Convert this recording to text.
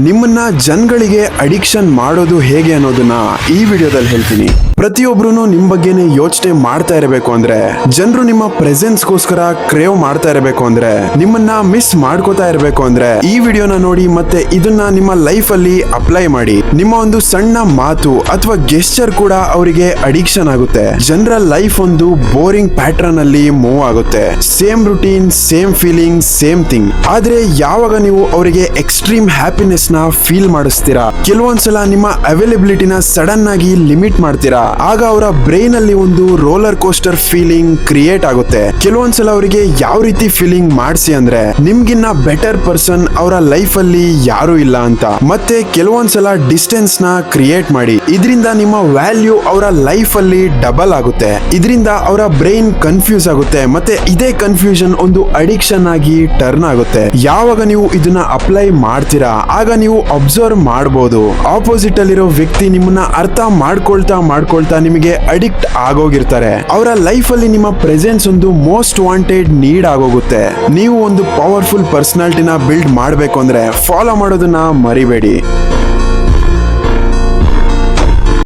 ನಿಮ್ಮನ್ನ ಜನಗಳಿಗೆ ಅಡಿಕ್ಷನ್ ಮಾಡೋದು ಹೇಗೆ ಅನ್ನೋದನ್ನ ಈ ವಿಡಿಯೋದಲ್ಲಿ ಹೇಳ್ತೀನಿ. ಪ್ರತಿಯೊಬ್ರು ನಿಮ್ ಬಗ್ಗೆನೇ ಯೋಚನೆ ಮಾಡ್ತಾ ಇರಬೇಕು ಅಂದ್ರೆ, ಜನರು ನಿಮ್ಮ ಪ್ರೆಸೆನ್ಸ್ಗೋಸ್ಕರ ಕ್ರೇವ್ ಮಾಡ್ತಾ ಇರಬೇಕು ಅಂದ್ರೆ, ನಿಮ್ಮನ್ನ ಮಿಸ್ ಮಾಡ್ಕೋತಾ ಇರಬೇಕು ಅಂದ್ರೆ ಈ ವಿಡಿಯೋನ ನೋಡಿ ಮತ್ತೆ ಇದನ್ನ ನಿಮ್ಮ ಲೈಫ್ ಅಲ್ಲಿ ಅಪ್ಲೈ ಮಾಡಿ. ನಿಮ್ಮ ಒಂದು ಸಣ್ಣ ಮಾತು ಅಥವಾ ಗೆಸ್ಚರ್ ಕೂಡ ಅವರಿಗೆ ಅಡಿಕ್ಷನ್ ಆಗುತ್ತೆ. ಜನರ ಲೈಫ್ ಒಂದು ಬೋರಿಂಗ್ ಪ್ಯಾಟರ್ನ್ ಅಲ್ಲಿ ಮೂವ್ ಆಗುತ್ತೆ. Same routine, same feeling, same thing. ಆದ್ರೆ ಯಾವಾಗ ನೀವು ಅವರಿಗೆ ಎಕ್ಸ್ಟ್ರೀಮ್ ಹ್ಯಾಪಿನೆಸ್ ನ ಫೀಲ್ ಮಾಡಿಸ್ತೀರಾ, ಕೆಲವೊಂದ್ಸಲ ನಿಮ್ಮ ಅವೈಲಬಿಲಿಟಿನ ಸಡನ್ ಆಗಿ ಲಿಮಿಟ್ ಮಾಡ್ತೀರಾ, ಆಗ ಅವರ ಬ್ರೈನ್ ಅಲ್ಲಿ ಒಂದು ರೋಲರ್ ಕೋಸ್ಟರ್ ಫೀಲಿಂಗ್ ಕ್ರಿಯೇಟ್ ಆಗುತ್ತೆ. ಕೆಲವೊಂದ್ಸಲ ಅವರಿಗೆ ಯಾವ ರೀತಿ ಫೀಲಿಂಗ್ ಮಾಡಿಸಿ ಅಂದ್ರೆ, ನಿಮ್ಗಿನ್ನ ಬೆಟರ್ ಪರ್ಸನ್ ಅವರ ಲೈಫ್ ಅಲ್ಲಿ ಯಾರು ಇಲ್ಲ ಅಂತ. ಮತ್ತೆ ಕೆಲವೊಂದ್ಸಲ ಡಿಸ್ಟೆನ್ಸ್ ನ ಕ್ರಿಯೇಟ್ ಮಾಡಿ. ಇದರಿಂದ ನಿಮ್ಮ ವ್ಯಾಲ್ಯೂ ಅವರ ಲೈಫ್ ಅಲ್ಲಿ ಡಬಲ್ ಆಗುತ್ತೆ. ಇದರಿಂದ ಅವರ ಬ್ರೈನ್ ಕನ್ಫ್ಯೂಸ್ ಆಗುತ್ತೆ. ಮತ್ತೆ ಇದೇ ಕನ್ಫ್ಯೂಷನ್ ಒಂದು ಅಡಿಕ್ಷನ್ ಆಗಿ ಟರ್ನ್ ಆಗುತ್ತೆ. ಯಾವಾಗ ನೀವು ಇದನ್ನ ಅಪ್ಲೈ ಮಾಡ್ತೀರಾ, ಆಗ ನೀವು ಅಬ್ಸರ್ವ್ ಮಾಡಬಹುದು, ಆಪೋಸಿಟ್ ಅಲ್ಲಿರೋ ವ್ಯಕ್ತಿ ನಿಮ್ಮನ್ನ ಅರ್ಥ ಮಾಡ್ಕೊಳ್ತಾ ನಿಮಗೆ ಅಡಿಕ್ಟ್ ಆಗೋಗಿರ್ತಾರೆ. ಅವರ ಲೈಫ್ ಅಲ್ಲಿ ನಿಮ್ಮ ಪ್ರೆಸೆನ್ಸ್ ಒಂದು ಮೋಸ್ಟ್ ವಾಂಟೆಡ್ ನೀಡ್ ಆಗೋಗುತ್ತೆ. ನೀವು ಒಂದು ಪವರ್ಫುಲ್ ಪರ್ಸನಾಲಿಟಿನ ಬಿಲ್ಡ್ ಮಾಡಬೇಕು ಅಂದ್ರೆ ಫಾಲೋ ಮಾಡೋದನ್ನ ಮರಿಬೇಡಿ.